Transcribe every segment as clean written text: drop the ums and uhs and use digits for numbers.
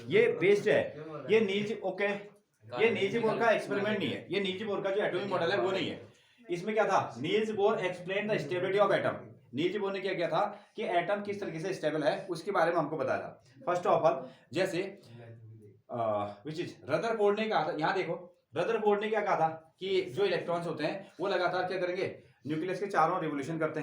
ये बेस्ड है, ये नील्स ओके, ये नील्स बोर का एक्सपेरिमेंट नहीं है, ये नील्स बोर का जो एटॉमिक मॉडल है वो नहीं है। इसमें क्या था, Niels Bohr explain the stability of atom. Niels Bohr ने क्या किया था कि एटम किस तरीके से स्टेबल है उसके बारे में हमको बताया था। फर्स्ट ऑफ ऑल जैसे विच इज रदरफोर्ड ने कहा था, यहाँ देखो रदरफोर्ड ने क्या कहा था कि जो इलेक्ट्रॉन्स होते हैं वो लगातार क्या करेंगे, न्यूक्लियस के चारों रिवोल्यूशन करते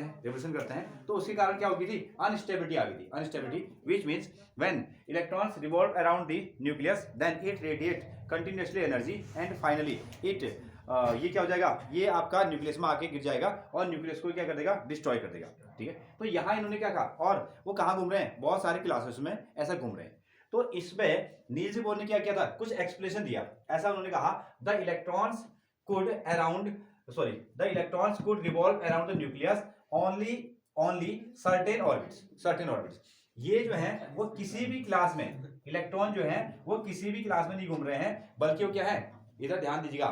हैं, तो उसके कारण क्या होगी थी, अनस्टेबिलिटी आ गई थी, instability which means when electrons revolve around the nucleus then it radiate continuously energy and finally it ये क्या हो जाएगा, ये आपका न्यूक्लियस में आके गिर जाएगा और न्यूक्लियस को क्या कर देगा, डिस्ट्रॉय कर देगा। ठीक है, तो यहाँ इन्होंने क्या कहा, और वो कहाँ घूम रहे हैं, बहुत सारे क्लासेस में ऐसा घूम रहे हैं। तो इसमें नील्स बोर ने क्या किया था, कुछ एक्सप्लेनेशन दिया। ऐसा उन्होंने कहा the electrons could around the electrons could revolve around the nucleus only certain orbits. ये जो है वो किसी भी क्लास में, इलेक्ट्रॉन जो है वो किसी भी क्लास में नहीं घूम रहे हैं, बल्कि वो क्या है, इधर ध्यान दीजिएगा,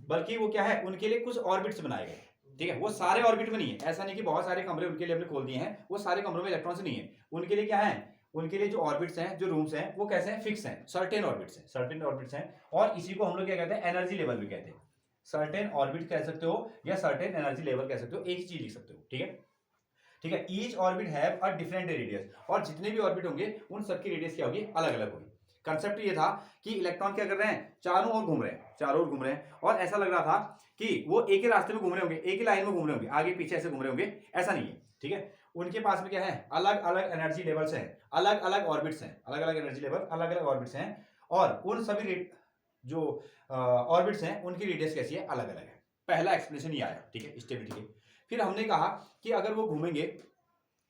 बल्कि वो क्या है, उनके लिए कुछ ऑर्बिट्स बनाए गए। ठीक है, वो सारे ऑर्बिट में नहीं है, ऐसा नहीं कि बहुत सारे कमरे उनके लिए हमने खोल दिए हैं, वो सारे कमरों में इलेक्ट्रॉन्स नहीं है। उनके लिए क्या है, उनके लिए जो ऑर्बिट्स हैं, जो रूम्स हैं, वो कैसे हैं, फिक्स हैं, सर्टेन ऑर्बिट्स हैं। और इसी को हम लोग क्या कहते हैं, एनर्जी लेवल भी कहते हैं। सर्टेन ऑर्बिट कह सकते हो या सर्टेन एनर्जी लेवल कह सकते हो, एक ही चीज लिख सकते हो। ठीक है, each orbit have a different radius, और जितने भी ऑर्बिट होंगे उन सबकी रेडियस क्या होगी, अलग अलग होगी। कंसेप्ट ये था कि इलेक्ट्रॉन क्या कर रहे हैं, चारों ओर घूम रहे हैं, और ऐसा लग रहा था कि वो एक ही रास्ते में घूम रहे होंगे, एक ही लाइन में घूम रहे होंगे, आगे पीछे ऐसे घूम रहे होंगे, ऐसा नहीं है। ठीक है, उनके पास में क्या है, अलग अलग एनर्जी लेवल्स हैं, अलग अलग ऑर्बिट्स हैं, अलग अलग एनर्जी लेवल, अलग अलग ऑर्बिट्स हैं, और उन सभी जो ऑर्बिट्स हैं उनकी रेडियस कैसी है, अलग अलग है। पहला एक्सप्लेनेशन ये आया। ठीक है, स्टेबिलिटी के। फिर हमने कहा कि अगर वो घूमेंगे,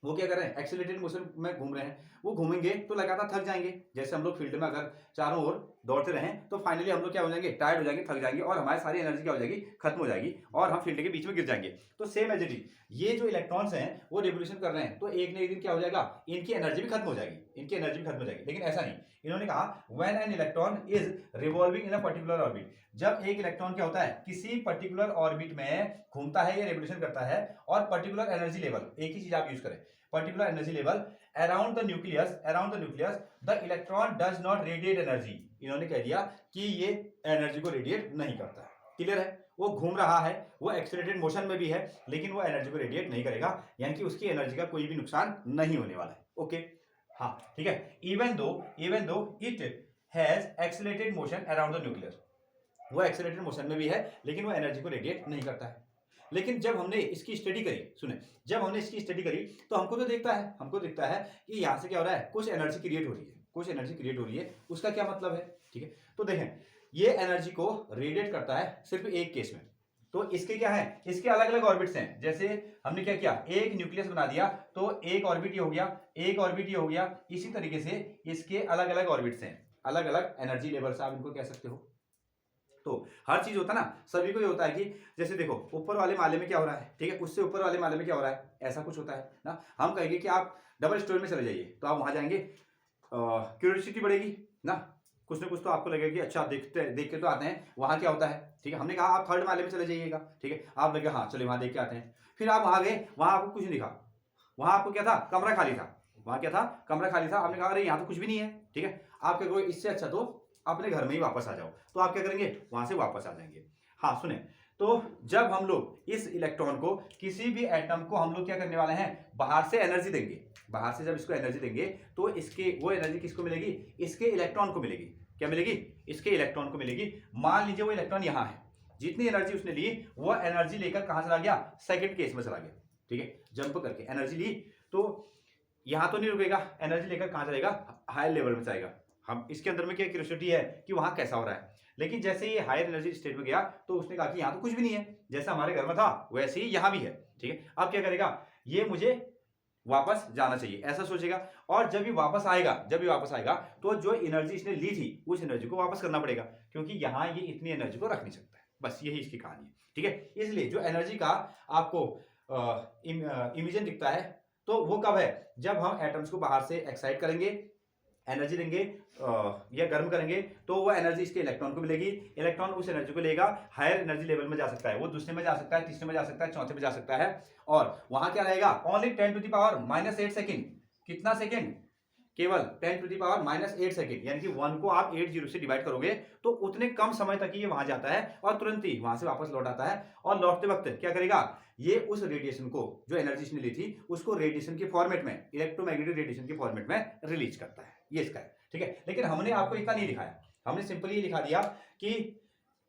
वो क्या कर रहे हैं, एक्सेलरेटेड मोशन में घूम रहे हैं, वो घूमेंगे तो लगातार थक जाएंगे। जैसे हम लोग फील्ड में अगर चारों ओर दौड़ते रहें तो फाइनली हम लोग क्या हो जाएंगे, टायर्ड हो जाएंगे, थक जाएंगे, और हमारी सारी एनर्जी क्या हो जाएगी, खत्म हो जाएगी, और हम फील्ड के बीच में गिर जाएंगे। तो सेम एज इट इज, ये जो इलेक्ट्रॉन्स हैं वो रिवोल्यूशन कर रहे हैं, तो एक न एक दिन क्या हो जाएगा, इनकी एनर्जी भी खत्म हो जाएगी, लेकिन ऐसा नहीं। इन्होंने कहा when an electron is revolving in a particular orbit, जब एक इलेक्ट्रॉन क्या होता है, किसी पर्टिकुलर ऑर्बिट में घूमता है या रिवोल्यूशन करता है, और पर्टिकुलर एनर्जी लेवल, एक ही चीज आप यूज करें, particular energy level around the nucleus, the electron does not radiate energy. इन्होंने कह दिया कि ये एनर्जी को रेडिएट नहीं करता है। क्लियर है, वो घूम रहा है, वो एक्सेलरेटेड मोशन में भी है, लेकिन वो एनर्जी को रेडिएट नहीं करेगा, यानी कि उसकी एनर्जी का कोई भी नुकसान नहीं होने वाला है। ओके, हाँ ठीक है, even though it has accelerated motion around the nucleus, वो एक्सेलरेटेड मोशन में भी है, लेकिन वो एनर्जी को रेडिएट नहीं करता है। लेकिन जब हमने इसकी स्टडी करी, सुने, जब हमने इसकी स्टडी करी तो हमको दिखता है कि यहाँ से क्या हो रहा है, कुछ एनर्जी क्रिएट हो रही है, उसका क्या मतलब है। ठीक है, तो देखें, ये एनर्जी को रेडिएट करता है सिर्फ एक केस में। तो इसके क्या है, इसके अलग अलग ऑर्बिट्स हैं। जैसे हमने क्या किया, एक न्यूक्लियस बना दिया, तो एक ऑर्बिट ये हो गया, एक ऑर्बिट ये हो गया, इसी तरीके से इसके अलग अलग ऑर्बिट्स हैं, अलग अलग एनर्जी लेवल्स आप इनको कह सकते हो। तो हर चीज होता है ना, सभी को ये होता है कि जैसे देखो ऊपर वाले माले में क्या हो रहा है, ठीक है, उससे ऊपर वाले माले में क्या हो रहा है, ऐसा कुछ होता है ना। हम कहेंगे कि आप डबल स्टोरी में चले जाइए, तो आप वहां जाएंगे, क्यूरियोसिटी बढ़ेगी ना, कुछ ना कुछ तो आपको लगेगा कि अच्छा देख के तो आते हैं वहां क्या होता है। ठीक है, हमने कहा आप थर्ड माले में चले जाइएगा, ठीक है, आप लगे हाँ चलिए वहां देख के आते हैं। फिर आप वहां गए, वहां आपको कुछ नहीं दिखा, वहां आपको क्या था, कमरा खाली था, वहां क्या था, कमरा खाली था। आपने कहा अरे यहाँ तो कुछ भी नहीं है। ठीक है, आप क्या करोगे, इससे अच्छा तो अपने घर में ही वापस आ जाओ, तो आप क्या करेंगे, वहां से वापस आ जाएंगे। हाँ सुने, तो जब हम लोग इस इलेक्ट्रॉन को, किसी भी एटम को हम लोग क्या करने वाले हैं, बाहर से एनर्जी देंगे, बाहर से जब इसको एनर्जी देंगे तो इसके वो एनर्जी किसको मिलेगी, इसके इलेक्ट्रॉन को मिलेगी। क्या मिलेगी, इसके इलेक्ट्रॉन को मिलेगी। मान लीजिए वो इलेक्ट्रॉन यहाँ है, जितनी एनर्जी उसने ली वो एनर्जी लेकर कहां चला गया, सेकंड केस में चला गया। ठीक है, जंप करके एनर्जी ली, तो यहां तो नहीं रुकेगा, एनर्जी लेकर कहां चलेगा, हायर लेवल में जाएगा। हम इसके अंदर में क्या क्यूरियोसिटी है कि वहां कैसा हो रहा है। लेकिन जैसे ये हायर एनर्जी स्टेट में गया तो उसने कहा कि यहाँ तो कुछ भी नहीं है, जैसा हमारे घर में था वैसे ही यहाँ भी है। ठीक है, अब क्या करेगा, ये मुझे वापस जाना चाहिए, ऐसा सोचेगा। और जब ये वापस आएगा तो जो एनर्जी इसने ली थी उस एनर्जी को वापस करना पड़ेगा, क्योंकि यहाँ ये इतनी एनर्जी को रख नहीं सकता है। बस यही इसकी कहानी है। ठीक है, इसलिए जो एनर्जी का आपको इमेजन दिखता है तो वो कब है, जब हम एटम्स को बाहर से एक्साइट करेंगे, एनर्जी देंगे या गर्म करेंगे, तो वो एनर्जी इसके इलेक्ट्रॉन को मिलेगी। इलेक्ट्रॉन उस एनर्जी को लेगा, हायर एनर्जी लेवल में जा सकता है, वो दूसरे में जा सकता है, तीसरे में जा सकता है, चौथे में जा सकता है, और वहां क्या रहेगा, ओनली 10⁻⁻⁸ सेकेंड। कितना सेकेंड, केवल 10⁻⁸ सेकेंड, यानी कि 1 को आप 80 से डिवाइड करोगे तो उतने कम समय तक ही ये वहां जाता है और तुरंत ही वहां से वापस लौट आता है। और लौटते वक्त क्या करेगा, ये उस रेडिएशन को, जो एनर्जी इसने ली थी, उसको रेडिएशन के फॉर्मेट में, इलेक्ट्रोमैग्नेटिक रेडिएशन के फॉर्मेट में रिलीज करता है। ये इसका है, ठीक है। लेकिन हमने आपको इतना नहीं दिखाया, हमने सिंपली ये लिखा दिया कि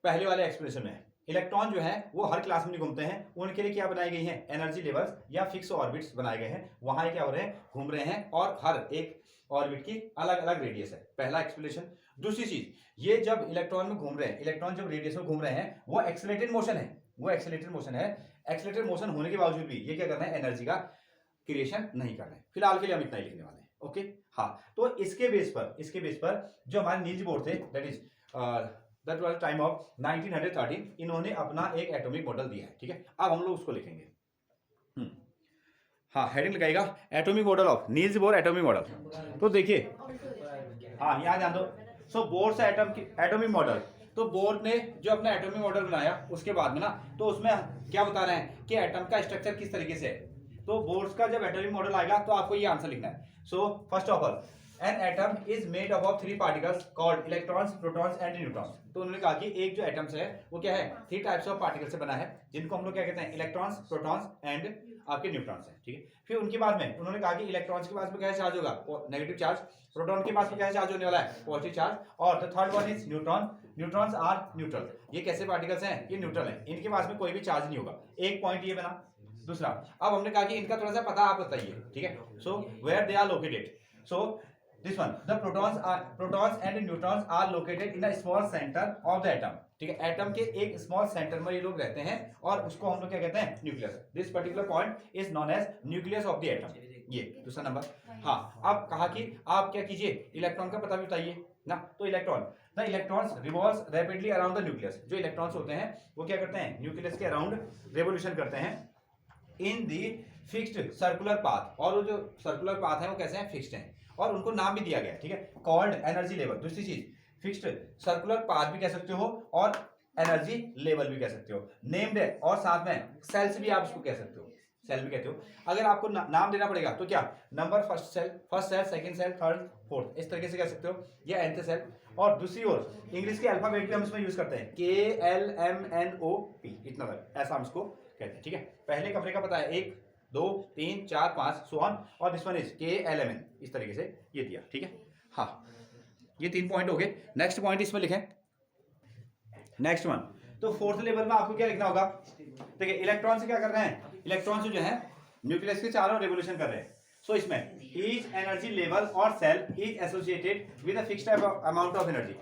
पहले वाले एक्सप्रेशन में इलेक्ट्रॉन जो है वो हर क्लास में घूमते हैं, उनके लिए क्या बनाई गई है, एनर्जी लेवल्स या फिक्स ऑर्बिट्स बनाए गए हैं। वहां क्या हो रहे हैं, घूम रहे हैं और हर एक ऑर्बिट की अलग अलग रेडियस है। पहला एक्सप्लेनेशन। दूसरी चीज, ये जब इलेक्ट्रॉन में घूम रहे हैं, इलेक्ट्रॉन जब रेडियस में घूम रहे हैं, वो एक्सेलरेटेड मोशन है, वो एक्सेलरेटेड मोशन है। एक्सेलरेटेड मोशन होने के बावजूद भी ये क्या कर रहे हैं, एनर्जी का क्रिएशन नहीं कर रहे हैं। फिलहाल के लिए हम इतना ही लिखने वाले हैं, ओके। हाँ, तो इसके बेस पर जो हमारे नील्स बोर थे, दैट वाज टाइम ऑफ 1913, इन्होंने अपना एक एटॉमिक मॉडल दिया है, ठीक है। अब हम लोग उसको लिखेंगे। हाँ, हेडिंग लगाएगा atomic model of Niels Bohr atomic model. तो देखिए, हाँ यहाँ ध्यान दो। सो बोर से एटॉमिक मॉडल, तो बोर ने जो अपना एटॉमिक मॉडल बनाया उसके बाद में ना, तो उसमें क्या बता रहे हैं कि एटम का स्ट्रक्चर किस तरीके से है। तो बोर्स का जब एटॉमिक मॉडल आएगा तो आपको ये आंसर लिखना है। So first of all, an atom is made up of 3 particles called electrons, protons and neutrons. तो उन्होंने कहा कि एक जो एटम्स है वो क्या है, 3 टाइप्स ऑफ पार्टिकल से बना है, जिनको हम लोग क्या कहते हैं, इलेक्ट्रॉन्स, प्रोटॉन्स एंड आपके न्यूट्रॉन्स है, ठीक है। फिर उनके बाद में उन्होंने कहा कि इलेक्ट्रॉन्स के पास में क्या चार्ज होगा, नेगेटिव चार्ज। प्रोटॉन के पास में क्या चार्ज होने वाला है, पॉजिटिव चार्ज। और the third one is neutron. Neutrons are neutral. ये कैसे पार्टिकल्स हैं, ये न्यूट्रल हैं, इनके पास में कोई भी चार्ज नहीं होगा। एक पॉइंट ये बना। दूसरा, अब हमने कहा कि इनका थोड़ा सा पता आप बताइए, ठीक है। So where they are located, so this one, the protons and neutrons are located in a small center of the atom, ठीक है। एटम के एक स्मॉल सेंटर में ये लोग रहते हैं और उसको हम लोग क्या कहते हैं, nucleus. This particular point is known as nucleus of the atom. ये दूसरा नंबर। हाँ, अब कहा कि आप क्या कीजिए, इलेक्ट्रॉन का पता भी बताइए ना। तो the electrons revolves rapidly around the nucleus. जो इलेक्ट्रॉन्स होते हैं वो क्या करते हैं, न्यूक्लियस के अराउंड रेवोल्यूशन करते हैं इन दी फिक्स्ड सर्कुलर पाथ। और वो जो सर्कुलर पाथ है वो कैसे हैं, फिक्स्ड हैं, और उनको नाम भी दिया गया, ठीक है, कॉल्ड एनर्जी लेवल। दूसरी चीज, फिक्स्ड सर्कुलर पाथ भी कह सकते हो और एनर्जी लेवल भी कह सकते हो, नेम्ड है। और साथ में सेल्स भी आप इसको कह सकते हो, सेल भी कहते हो। अगर आपको नाम देना पड़ेगा तो क्या, number, first cell, second cell, third, fourth, इस तरीके से कह सकते हो, या nth सेल। और दूसरी ओर इंग्लिश के अल्फाबेट भी हम इसमें यूज करते हैं, KLMNOP, इतना तक, ऐसा हम इसको कहते हैं, ठीक है। पहले कमरे का पता है, 1 2 3 4 5 सो ऑन, और दिस वन इज KLMN, इस तरीके से ये दिया, ठीक है। हाँ, ये 3 पॉइंट हो गए। नेक्स्ट पॉइंट इसमें लिखें, नेक्स्ट वन। तो फोर्थ लेवल में आपको क्या लिखना होगा, देखिए इलेक्ट्रॉन से क्या कर रहे हैं, इलेक्ट्रॉन से जो है न्यूक्लियस के चारों रेवोल्यूशन कर रहे हैं। सो इसमें ईच एनर्जी लेवल और cell is associated with a fixed amount of energy.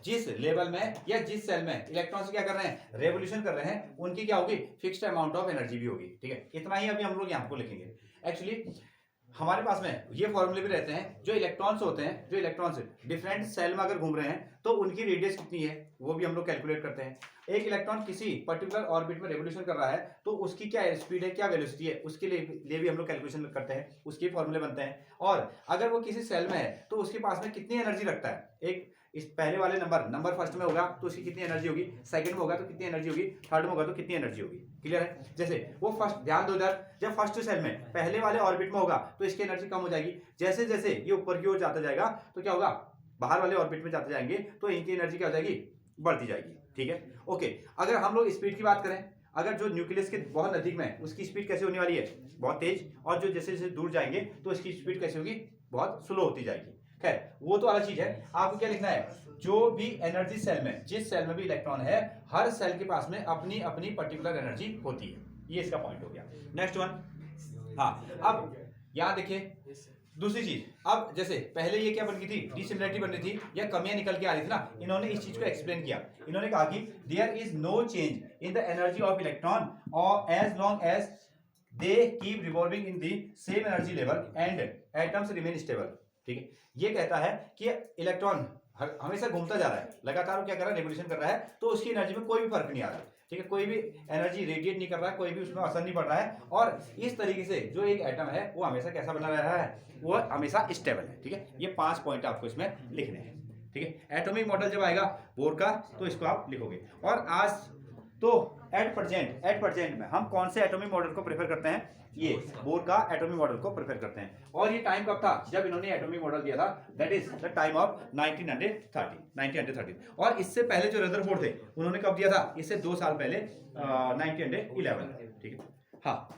जिस लेवल में या जिस सेल में इलेक्ट्रॉन से क्या कर रहे हैं, रेवोल्यूशन कर रहे हैं, उनकी क्या होगी, फिक्स्ड अमाउंट ऑफ एनर्जी भी होगी, ठीक है। इतना ही अभी हम लोग यहाँ को लिखेंगे। एक्चुअली हमारे पास में ये फॉर्मूले भी रहते हैं, जो इलेक्ट्रॉन्स होते हैं, जो इलेक्ट्रॉन्स डिफरेंट सेल में अगर घूम रहे हैं तो उनकी रेडियस कितनी है वो भी हम लोग कैलकुलेट करते हैं। एक इलेक्ट्रॉन किसी पर्टिकुलर ऑर्बिट में रेवोल्यूशन कर रहा है तो उसकी क्या स्पीड है, क्या वेलोसिटी है, उसके लिए भी हम लोग कैलकुलेशन करते हैं, उसके फॉर्मूले बनते हैं। और अगर वो किसी सेल में है तो उसके पास में कितनी एनर्जी रखता है, एक इस पहले वाले नंबर फर्स्ट में होगा तो उसकी कितनी एनर्जी होगी, सेकंड में होगा तो कितनी एनर्जी होगी, थर्ड में होगा तो कितनी एनर्जी होगी। क्लियर है। जैसे वो फर्स्ट, ध्यान दो इधर, जब फर्स्ट सेल में पहले वाले ऑर्बिट में होगा तो इसकी एनर्जी कम हो जाएगी। जैसे जैसे ये ऊपर की ओर जाता जाएगा तो क्या होगा, बाहर वाले ऑर्बिट में जाते जाएंगे तो इनकी एनर्जी क्या हो जाएगी, बढ़ती जाएगी, ठीक है। ओके, अगर हम लोग स्पीड की बात करें, अगर जो न्यूक्लियस के बहुत नजदीक में है उसकी स्पीड कैसे होने वाली है, बहुत तेज, और जो जैसे जैसे दूर जाएंगे तो इसकी स्पीड कैसे होगी, बहुत स्लो होती जाएगी। खैर वो तो अलग चीज है। आपको क्या लिखना है, जो भी एनर्जी सेल में, जिस सेल में भी इलेक्ट्रॉन है, हर सेल के पास में अपनी अपनी पर्टिकुलर एनर्जी होती है। ये इसका पॉइंट हो गया। Next one. हाँ, अब यहाँ देखिए दूसरी चीज, अब जैसे पहले ये क्या बन गई थी, डिसिमिलरिटी बन रही थी या कमियां निकल के आ रही थी ना, इन्होंने इस चीज को एक्सप्लेन किया। इन्होंने कहा कि there is no change in the energy of electron और as long as they keep revolving in the same energy level and atoms remain stable, ठीक है। ये कहता है कि इलेक्ट्रॉन हमेशा घूमता जा रहा है, लगातार वो क्या कर रहा है, रेवोल्यूशन कर रहा है, तो उसकी एनर्जी में कोई भी फर्क नहीं आ रहा है, ठीक है। कोई भी एनर्जी रेडिएट नहीं कर रहा है, कोई भी उसमें असर नहीं पड़ रहा है, और इस तरीके से जो एक एटम है वो हमेशा कैसा बना रह रहा है, वो हमेशा स्टेबल है, ठीक है। ये 5 पॉइंट आपको इसमें लिखने हैं, ठीक है। एटॉमिक मॉडल जब आएगा बोर का तो इसको आप लिखोगे। और आज तो एट प्रेजेंट में हम कौन से एटॉमिक मॉडल को प्रेफर करते हैं? ये बोर का एटॉमिक मॉडल को प्रेफर करते हैं। और ये टाइम कब था जब इन्होंने एटॉमिक मॉडल दिया था? That is the time of 1930। और इससे पहले जो रदरफोर्ड थे उन्होंने कब दिया था? इससे 2 साल पहले 1911। ठीक है, हाँ